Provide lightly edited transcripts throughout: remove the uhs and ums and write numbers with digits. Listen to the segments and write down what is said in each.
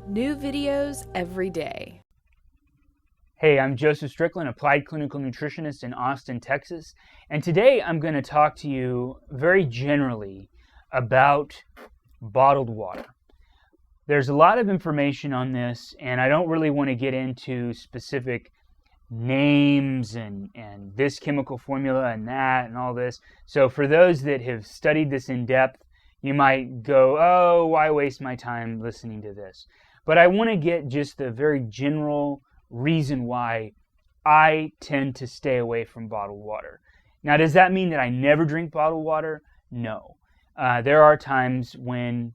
New videos every day. Hey, I'm Joseph Strickland, applied clinical nutritionist in Austin, Texas, and today I'm going to talk to you very generally about bottled water. There's a lot of information on this, and I don't really want to get into specific names and this chemical formula and that and all this. So for those that have studied this in depth, you might go, oh, why waste my time listening to this? But I want to get just the very general reason why I tend to stay away from bottled water. Now, does that mean that I never drink bottled water? No. There are times when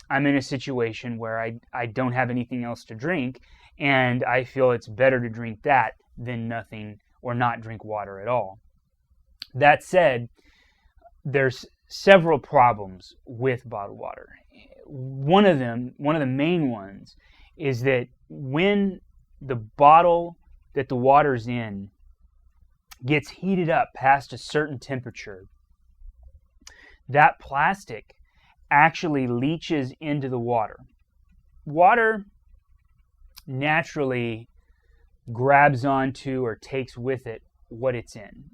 I'm in a situation where I don't have anything else to drink, and I feel it's better to drink that than nothing or not drink water at all. That said, there's several problems with bottled water. One of the main ones, is that when the bottle that the water's in gets heated up past a certain temperature, that plastic actually leaches into the water. Water naturally grabs onto or takes with it what it's in.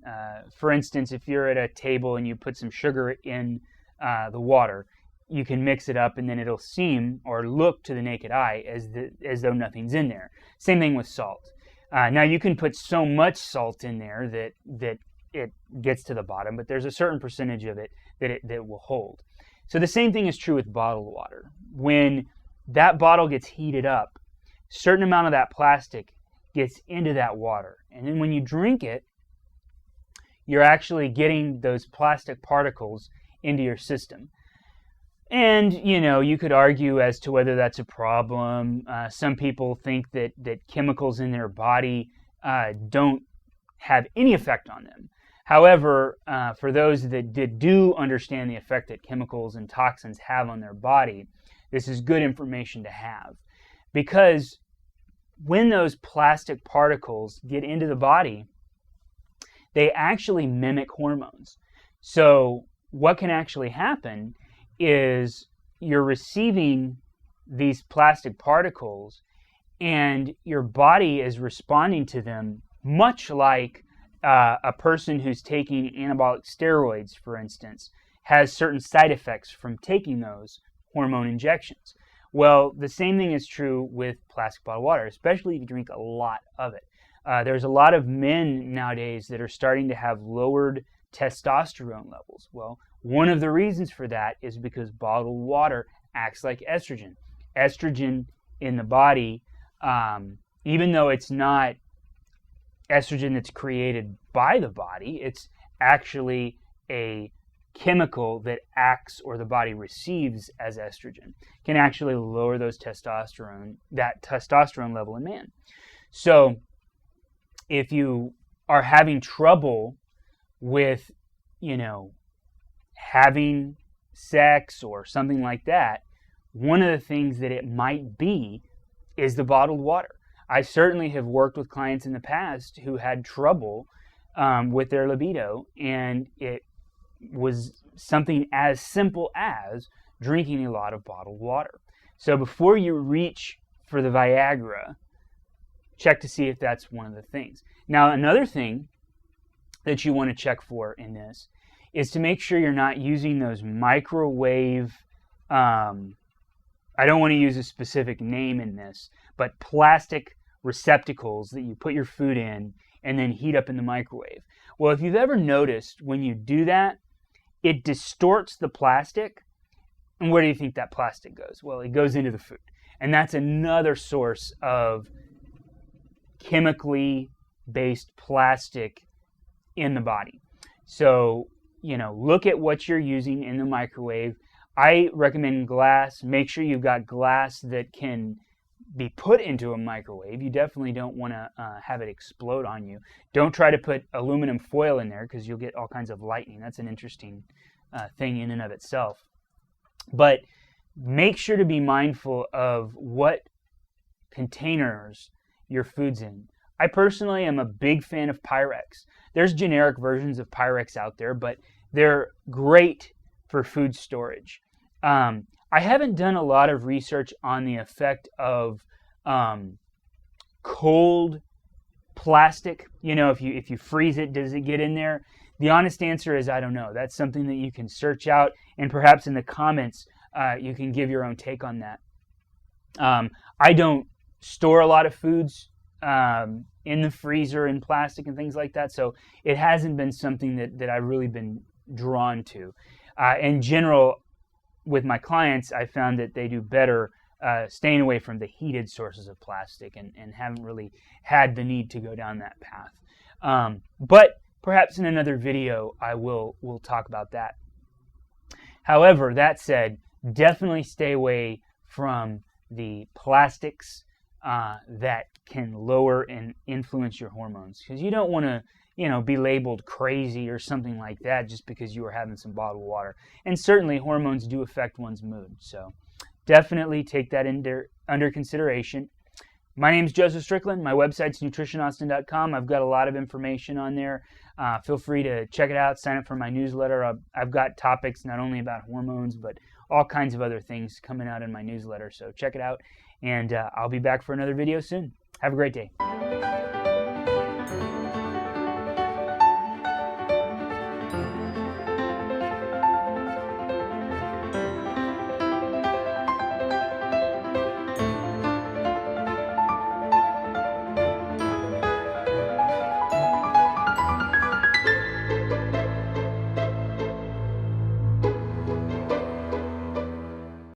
For instance, if you're at a table and you put some sugar in the water, you can mix it up and then it'll seem or look to the naked eye as though nothing's in there. Same thing with salt. Now you can put so much salt in there that it gets to the bottom, but there's a certain percentage of it that will hold. So the same thing is true with bottled water. When that bottle gets heated up, a certain amount of that plastic gets into that water. And then when you drink it, you're actually getting those plastic particles into your system. And, you could argue as to whether that's a problem. Some people think that chemicals in their body don't have any effect on them. However, for those that do understand the effect that chemicals and toxins have on their body, this is good information to have. Because when those plastic particles get into the body, they actually mimic hormones. So what can actually happen is you're receiving these plastic particles and your body is responding to them much like a person who's taking anabolic steroids, for instance, has certain side effects from taking those hormone injections. Well, the same thing is true with plastic bottled water, especially if you drink a lot of it. There's a lot of men nowadays that are starting to have lowered testosterone levels. Well, one of the reasons for that is because bottled water acts like estrogen. Estrogen in the body, even though it's not estrogen that's created by the body, it's actually a chemical that acts or the body receives as estrogen, can actually lower that testosterone level in man. So if you are having trouble with, having sex or something like that, one of the things that it might be is the bottled water. I certainly have worked with clients in the past who had trouble with their libido, and it was something as simple as drinking a lot of bottled water. So before you reach for the Viagra, check to see if that's one of the things. Now, another thing that you want to check for in this is to make sure you're not using those microwave, I don't want to use a specific name in this, but plastic receptacles that you put your food in and then heat up in the microwave. Well, if you've ever noticed when you do that, it distorts the plastic. And where do you think that plastic goes? Well, it goes into the food. And that's another source of chemically based plastic in the body. So, look at what you're using in the microwave. I recommend glass. Make sure you've got glass that can be put into a microwave. You definitely don't want to have it explode on you. Don't try to put aluminum foil in there because you'll get all kinds of lightning. That's an interesting thing in and of itself. But make sure to be mindful of what containers your food's in. I personally am a big fan of Pyrex. There's generic versions of Pyrex out there, but they're great for food storage. I haven't done a lot of research on the effect of cold plastic. You know, if you freeze it, does it get in there? The honest answer is I don't know. That's something that you can search out, and perhaps in the comments you can give your own take on that. I don't store a lot of foods in the freezer in plastic and things like that, so it hasn't been something that I've really been drawn to. In general, with my clients, I found that they do better staying away from the heated sources of plastic and haven't really had the need to go down that path. But perhaps in another video we'll talk about that. However, that said, definitely stay away from the plastics that can lower and influence your hormones, because you don't want to be labeled crazy or something like that just because you were having some bottled water. And certainly hormones do affect one's mood, so definitely take that under consideration. My name's Joseph Strickland. My website's nutritionist.com. I've got a lot of information on there. Feel free to check it out, sign up for my newsletter. I've got topics not only about hormones, but all kinds of other things coming out in my newsletter, so check it out. And I'll be back for another video soon. Have a great day.